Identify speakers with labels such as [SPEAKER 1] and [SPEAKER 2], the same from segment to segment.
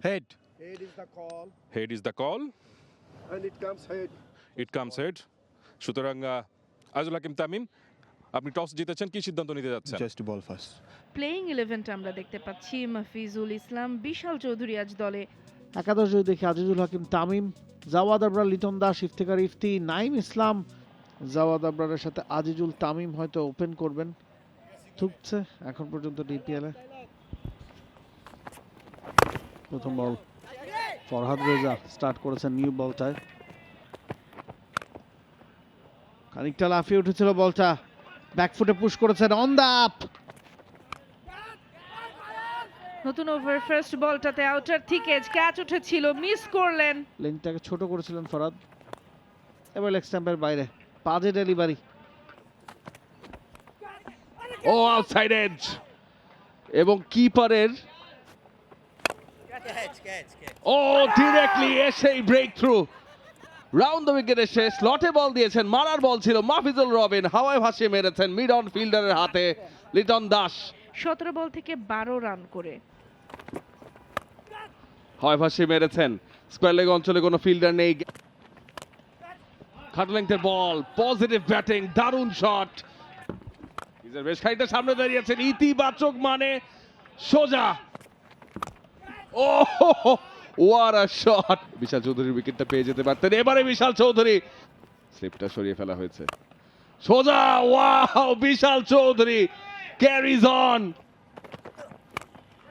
[SPEAKER 1] Head.
[SPEAKER 2] Head is the call.
[SPEAKER 1] Head is the call.
[SPEAKER 2] And it comes head.
[SPEAKER 1] It comes head. সুতরাং আজুল হাকিম তামিম, আপনি toss জিতেছেন, কি সিদ্ধান্ত নিতে যাচ্ছেন?
[SPEAKER 3] Just ball first.
[SPEAKER 4] প্লেইং 11টা আমরা দেখতে পাচ্ছি। মাহফিজুল ইসলাম, বিশাল চৌধুরী আজ দলে।
[SPEAKER 5] একাদশ যদি দেখি আজিজুল হাকিম তামিম, জাওয়াদ আবরার, লিটন দাস, ইফতেখার ইফতি, নাইম ইসলাম। জাওয়াদ আবরারের সাথে আজিজুল তামিম হয়তো ওপেন করবেন, থুকছে এখন পর্যন্ত ডিপিএল এ। প্রথম বল ফরহাদ রেজা স্টার্ট করেছেন নিউ বলটায়, খানিকটা লাফিয়ে উঠেছিল বলটা, ব্যাকফুটে পুশ করেছেন অন দা আপ।
[SPEAKER 4] নতুন ওভার ফার্স্ট বলটাতে আউটার থেকে ক্যাচ উঠেছিল, মিস করলেন।
[SPEAKER 5] লেনটাকে ছোট করেছিলেন ফরহাদ, এবার লেগ স্ট্যাম্পের বাইরে, পাজে ডেলিভারি।
[SPEAKER 6] ও আউটসাইড এজ এবং কিপারের ও ডিরেক্টলি এসেই break through, round the wicket এসে স্লটে বল দিয়েছেন, মারার বল ছিল, মাহফিজুল রবিন হাওয়ায় ভাসিয়ে মেরেছেন মিড অন ফিল্ডারের হাতে লিটন দাস।
[SPEAKER 4] 17 বল থেকে 12 রান করে
[SPEAKER 6] হাওয়ায় ভাসিয়ে মেরেছেন, স্কোয়ার লেগ অঞ্চলে কোনো ফিল্ডার নেই। খাটো লেংথের বল, পজিটিভ ব্যাটিং, দারুণ শট। বেশ খানিকটা সামনে দাঁড়িয়েছেন, ইতিবাচক মানে সোজা। ও ওয়ার আ শট, বিশাল চৌধুরীর উইকেটটা পেয়ে যেতে পারতেন, এবারে বিশাল চৌধুরী স্লিপটা সরিয়ে ফেলা হয়েছে, সোজা। Wow, Bishal Chowdhury carries on.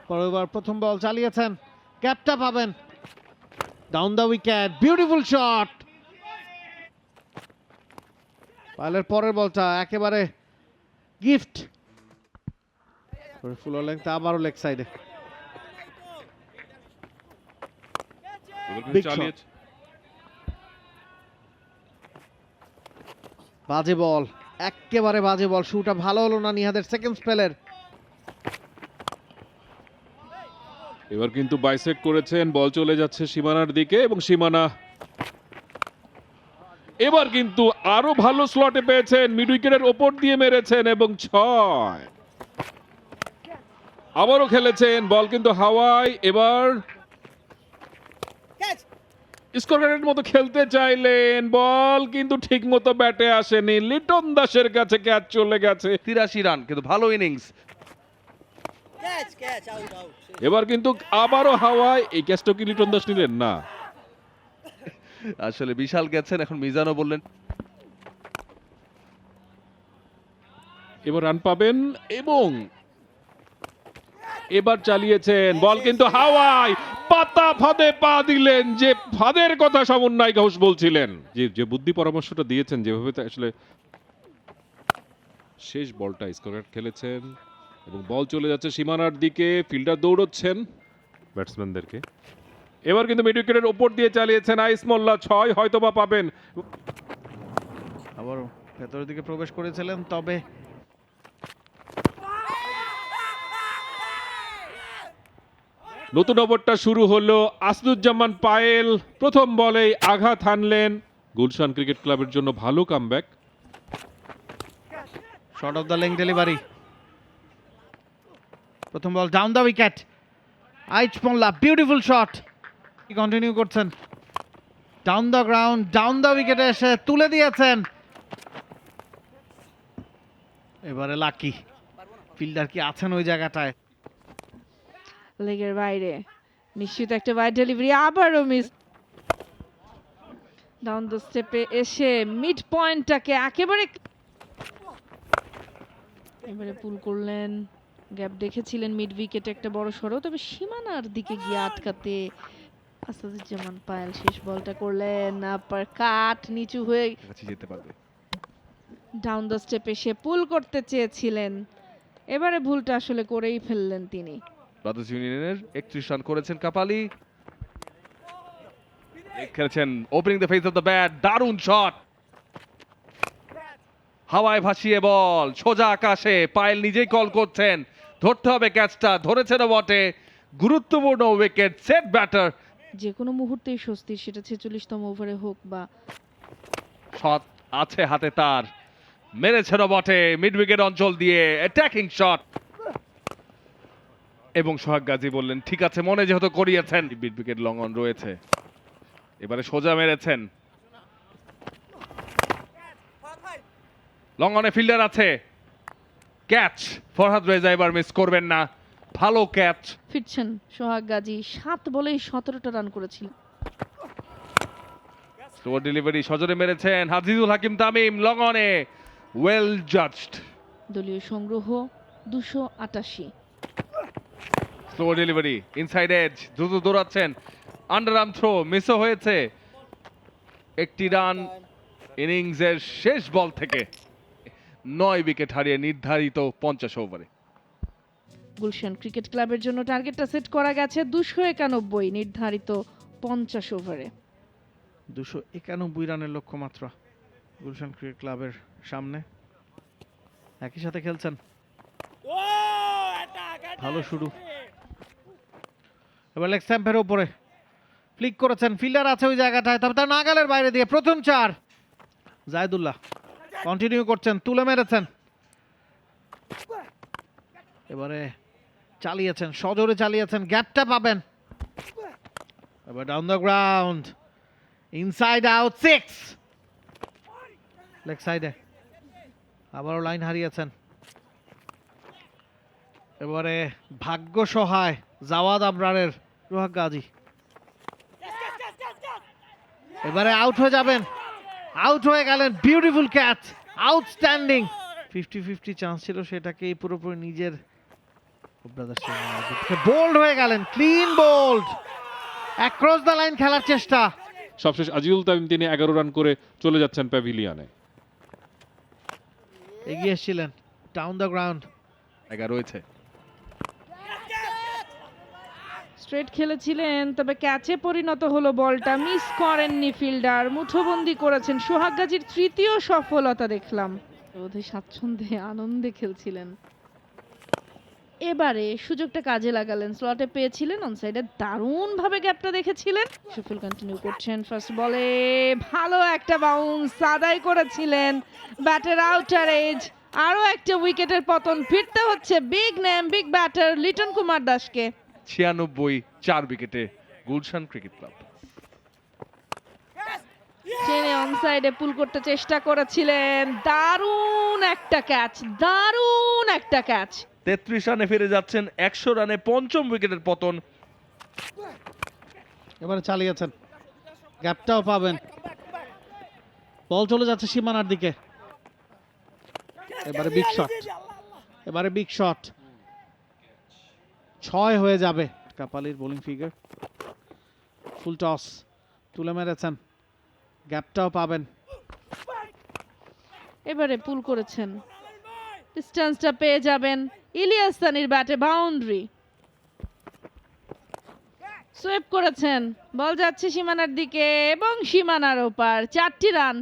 [SPEAKER 5] পরের প্রথম বল চালিয়েছেন, ক্যাপটা পাবেন, down the wicket, beautiful shot. পাইলের পরের বলটা একেবারে গিফট, ফুল লেংথ, আবারও লেগ সাইডে। বাজে বল, একেবারে বাজে বল, শুটা ভালো হলো না নিহাদের সেকেন্ড স্পেলের।
[SPEAKER 1] এবার কিন্তু বাইসেট করেছেন, বল চলে যাচ্ছে সীমানার দিকে এবং সীমানা এবার কিন্তু আরো ভালো স্লটে পেয়েছেন, মিড উইকেটের ওপর দিয়ে মেরেছেন এবং 6। আবারও খেলেছেন, বল কিন্তু হাওয়ায়। এবার স্কোয়ারের মতো খেলতে চাইলেন, বল কিন্তু ঠিক মতো ব্যাটে আসেনি, লিটন দাসের কাছে ক্যাচ চলে গেছে।
[SPEAKER 6] 83 রান, কিন্তু ভালো ইনিংস।
[SPEAKER 1] এবার কিন্তু আবারও হাওয়ায়, এই ক্যাচটা কি লিটন দাস নিলেন না?
[SPEAKER 6] আসলে বিশাল গেছেন, এখন মিজানও বললেন
[SPEAKER 1] এবার রান পাবেন এবং এবার চালিয়েছেন, বল কিন্তু হাওয়ায়, পাতা ফাঁদে পা দিলেন, যে ফাঁদের কথা সমন্বয় ঘোষ বলছিলেন, যে বুদ্ধি পরামর্শটা দিয়েছেন, যেভাবে আসলে শেষ বলটা স্কোয়ার খেলেছেন এবং বল চলে যাচ্ছে সীমানার দিকে, ফিল্ডার দৌড়চ্ছেন ব্যাটসম্যানদেরকে। এবার কিন্তু মিড উইকেটের ওপর দিয়ে চালিয়েছেন আইস মোল্লা, 6 হয়তোবা পাবেন।
[SPEAKER 5] আবারও ভেতরের দিকে প্রবেশ করেছিলেন, তবে
[SPEAKER 1] নতুন ওভারটা শুরু হলো, আসদুজ্জামান পায়েল প্রথম বলেই আঘাত হানলেন, গুলশান ক্রিকেট ক্লাবের জন্য ভালো comeback.
[SPEAKER 5] Short of the leg delivery, প্রথম ball down the wicket, Aich Molla beautiful shot, continue করছেন, down the ground, down the উইকেটে এসে তুলে দিয়েছেন। এবারে লাকি ফিল্ডার কি আছেন ওই জায়গাটায়,
[SPEAKER 4] লেগের বাইরে, নিশ্চিত একটা ওয়াইড ডেলিভারি, আবারও মিস। ডাউন দ্য স্টেপে এসে মিড পয়েন্টটাকে এবারে পুল করলেন, গ্যাপ দেখেছিলেন মিড উইকেটে একটা বড় সড়ো, তবে সীমানার দিকে গিয়ে আটকাতে আসাদুজ্জামান পায়েল শেষ বলটা করলেন, আপার কাট নিচু হয়ে
[SPEAKER 6] যেতে পারবে।
[SPEAKER 4] ডাউন দ্য স্টেপে সে পুল করতে চেয়েছিলেন, এবারে ভুলটা আসলে করেই ফেললেন তিনি।
[SPEAKER 6] ব্রাদার্স ইউনিয়নের 31 রান করেছেন কাপালি, খেলেছেন opening the face of the bat, দারুণ শট, হাওয়ায় ভাসিয়ে বল সোজা আকাশে, পায়েল নিজেই কল করছেন, ধরতে হবে ক্যাচটা, ধরেছেন বটে, গুরুত্বপূর্ণ উইকেট, সেট ব্যাটার,
[SPEAKER 4] যে কোনো মুহূর্তেই স্বস্তি, সেটা 46তম ওভারে হোক বা।
[SPEAKER 6] শট আছে হাতে তার, মেরেছেন বটে, মিড উইকেট অঞ্চল দিয়ে অ্যাটাকিং শট, এবং সোহাগ গাজী বললেন ঠিক আছে, মনে যেহেতু করিয়েছেন। মিড উইকেট লং অন রয়েছে, এবারে সোজা মেরেছেন। লং অনে ফিল্ডার আছে, ক্যাচ। ফরহাদ রেজা এবার মিস করবেন না, ভালো ক্যাচ।
[SPEAKER 4] ফিরছেন সোহাগ গাজী, 7 বলেই 17টা রান করেছিলেন।
[SPEAKER 6] স্লো ডেলিভারি, সজোরে মেরেছেন আজিজুল হাকিম তামিম, লং অনে, ওয়েল জাজড।
[SPEAKER 4] দলীয় সংগ্রহ 288।
[SPEAKER 6] স্লো ডেলিভারি, ইনসাইড এজ, দ্রুত দৌড়াচ্ছেন, আন্ডারআর্ম থ্রো, মিসও হয়েছে। একটি রান ইনিংসের শেষ বল থেকে 9 উইকেট হারিয়ে নির্ধারিত 50 ওভারে।
[SPEAKER 4] গুলশান ক্রিকেট ক্লাবের জন্য টার্গেটটা সেট করা গেছে 291 নির্ধারিত 50 ওভারে।
[SPEAKER 5] 291 রানের লক্ষ্যমাত্রা গুলশান ক্রিকেট ক্লাবের সামনে। একই সাথে খেলছেন, ভালো শুরু। এবার লেগ স্ট্যাম্পের উপরে ফ্লিক করেছেন, ফিল্ডার আছে ওই জায়গাটায়, তবে তার নাগালের বাইরে দিয়ে প্রথম 4। জায়দুল্লাহ কন্টিনিউ করছেন, তুলে মেরেছেন, এবারে চালিয়েছেন, সজোরে চালিয়েছেন, গ্যাপটা পাবেন। এবার down the ground, inside out 6, leg সাইডে আবারও লাইন হারিয়েছেন। এবারে ভাগ্য সহায় জাওয়াদ আবরারের সোহাগ গাজী, এবারে আউট হয়ে যাবেন, আউট হয়ে গেলেন। Beautiful catch, outstanding. 50-50 চান্স ছিল, সেটাকেই পুরোপুরি নিজের বোল্ড হয়ে গেলেন, clean bold, across the line খেলার চেষ্টা।
[SPEAKER 1] সবশেষ আজিজুল তামিম, তিনি 11 রান করে চলে যাচ্ছেন প্যাভিলিয়নে।
[SPEAKER 5] এগিয়ে এসেছিলেন, ডাউন দ্য গ্রাউন্ড
[SPEAKER 6] জায়গা রয়েছে।
[SPEAKER 4] স্ট্রেট খেলেছিলেন, তবে ক্যাচে পরিণত হলো বলটা, মিস করেননি ফিল্ডার, মুঠোবন্দি করেছেন। সোহাগ গাজীর তৃতীয় সফলতা দেখলাম, বোধহয় স্বাচ্ছন্দ্যে আনন্দে খেলছিলেন। এবারে সুযোগটা কাজে লাগালেন, স্লটে পেয়েছিলেন, অনসাইডে দারুণ ভাবে গ্যাপটা দেখেছিলেন। শফিল কন্টিনিউ করছেন, ফার্স্ট বলে ভালো একটা বাউন্স আদায় করেছিলেন, ব্যাটের আউটার এজ, আরো একটা উইকেটের পতন। ফিরতে হচ্ছে big name, big batter Liton Kumar দাসকে।
[SPEAKER 6] 96, 4 উইকেটে গুলশান ক্রিকেট ক্লাব।
[SPEAKER 4] টেনে অনসাইডে পুল করতে চেষ্টা করেছিলেন, দারুণ একটা ক্যাচ, দারুণ একটা ক্যাচ।
[SPEAKER 6] 33 রানে ফিরে যাচ্ছেন, 100 রানে পঞ্চম উইকেটের পতন।
[SPEAKER 5] এবারে চালিয়েছেন, গ্যাপটাও পাবেন, বল চলে যাচ্ছে সীমানার দিকে। এবারে বিগ শট, এবারে বিগ শট, 6 হয়ে যাবে। কাপালির বোলিং ফিগার, ফুল টস, তুলে মেরেছেন, গ্যাপটাও পাবেন।
[SPEAKER 4] এবারে পুল করেছেন, ডিস্টেন্সটা পেয়ে যাবেন। ইলিয়াস সানির ব্যাটে বাউন্ডারি, সুইপ করেছেন, বল যাচ্ছে সীমানার দিকে এবং সীমানার ওপার, 4টি রান।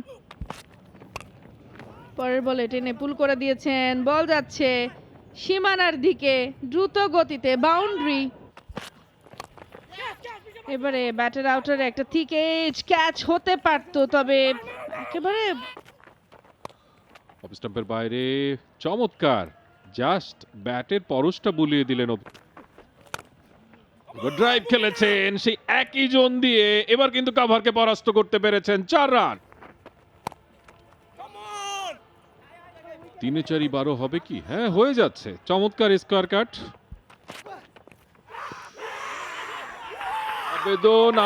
[SPEAKER 4] পরের বলে টেনে পুল করে দিয়েছেন, বল যাচ্ছে সীমানার দিকে দ্রুত গতিতে, বাউন্ডারি। এবারে ব্যাটের আউটারে একটা থিক এজ, ক্যাচ হতে পারতো, তবে একেবারে
[SPEAKER 1] অফ স্টাম্পের বাইরে, চমৎকার, জাস্ট ব্যাটের পরশটা বুলিয়ে দিলেন। ড্রাইভ খেলেছেন সেই একই জোন দিয়ে, এবার কিন্তু কাভারকে পরাস্ত করতে পেরেছেন, 4 রান। 3-4-12 হবে কি? হ্যাঁ, হয়ে যাচ্ছে। চমৎকার স্কোয়ার কাট।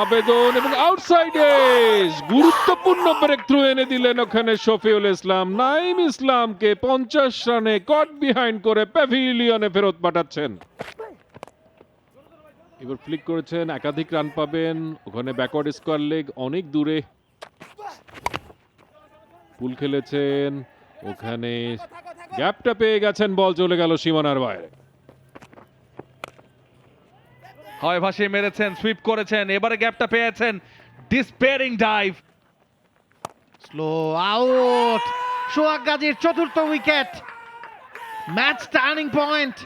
[SPEAKER 1] আবেদন এবং আউটসাইড এজ, গুরুত্বপূর্ণ ব্রেক থ্রু এনে দিলেন ওখানে শফিউল ইসলাম। নাইম ইসলামকে 50 রানে কট বিহাইন্ড করে প্যাভিলিয়নে ফেরত পাঠাচ্ছেন। এবার ফ্লিক করেছেন, একাধিক রান পাবেন ওখানে। ব্যাকওয়ার্ড স্কোয়ার লেগ অনেক দূরে, পুল খেলেছেন ওখানে, গ্যাপটা পেয়ে গেছেন, বল চলে গেল সীমানার বাইরে।
[SPEAKER 6] হয় ভাসিয়ে মেরেছেন, সুইপ করেছেন, এবারে গ্যাপটা পেয়েছেন, ডিসপেয়ারিং ডাইভ।
[SPEAKER 5] স্লো আউট, সোহাগ গাজীর 4র্থ উইকেট, ম্যাচ টার্নিং পয়েন্ট।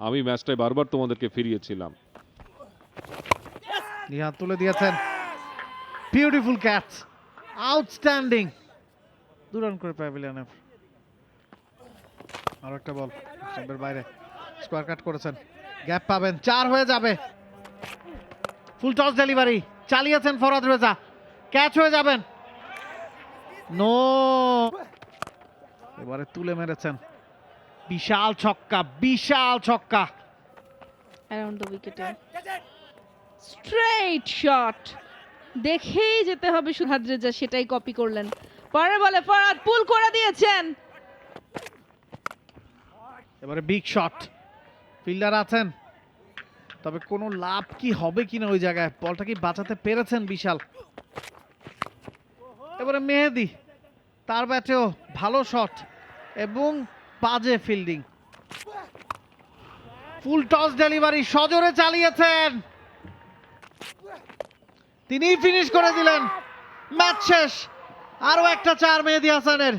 [SPEAKER 1] আমি ম্যাচটায় বারবার তোমাদেরকে ফিরিয়েছিলাম।
[SPEAKER 5] নিহাত তুলে দিয়েছেন, বিউটিফুল ক্যাচ, আউটস্ট্যান্ডিং। 2 রান করে প্যাভিলিয়নে। আর একটা বল স্টাম্পের বাইরে, স্কোয়ার কাট করেছেন, গ্যাপ পাবেন, 4 হয়ে যাবে। ফুল টস ডেলিভারি চালিয়েছেন ফরহাদ রেজা, ক্যাচ হয়ে যাবেন। নো, এবারে তুলে মেরেছেন। বিশাল ছক্কা, বিশাল ছক্কা।
[SPEAKER 4] অ্যারাউন্ড দ্য উইকেটে স্ট্রেট শট, দেখেই যেতে হবে সুহাদ রেজা, সেটাই কপি করলেন। পরে বলে ফরহাদ পুল করে দিয়েছেন।
[SPEAKER 5] এবারে বিগ শট, ফিল্ডার আছেন, তবে কোনো লাভ কি হবে কিনা ওই জায়গায়, বলটা কি বাঁচাতে পেরেছেন বিশাল। এবারে মেহেদি, তার ব্যাটেও ভালো শট এবং বাজে ফিল্ডিং। ফুল টস ডেলিভারি সজোরে চালিয়েছেন, তিনিই ফিনিশ করে দিলেন। ম্যাচ শেষ, আরো একটা 4 মেহেদি হাসানের।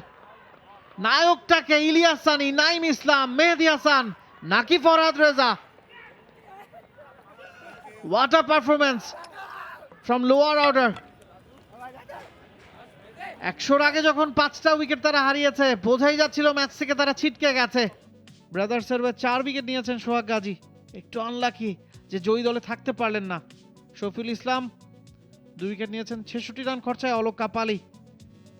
[SPEAKER 5] নায়কটাকে ইলিয়াস সানি, নাইম ইসলাম, মেহেদি হাসান নাকি Farhad Reza? What a performance from lower order. 100-র আগে যখন 5টা উইকেট তারা হারিয়েছে, বোঝাই যাচ্ছিল ম্যাচ থেকে তারা ছিটকে গেছে। ব্রাদার্সের হয়ে 4 উইকেট নিয়েছেন সোহাগ গাজী, একটু আনলাকি যে জয়ী দলে থাকতে পারলেন না। শফিউল ইসলাম 2 উইকেট নিয়েছেন 66 রান খরচায়। অলোক কাপালি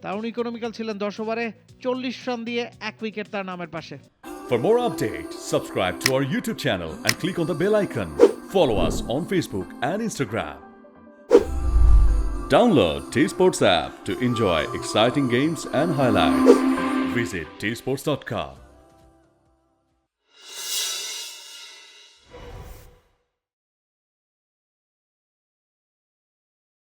[SPEAKER 5] দারুণ ইকোনমিক্যাল ছিলেন, 10 ওভারে 40 রান দিয়ে 1 উইকেট তার নামের পাশে।
[SPEAKER 3] For more updates, subscribe to our YouTube channel and click on the bell icon. Follow us on Facebook and Instagram. Download T-Sports app to enjoy exciting games and highlights. Visit tsports.com.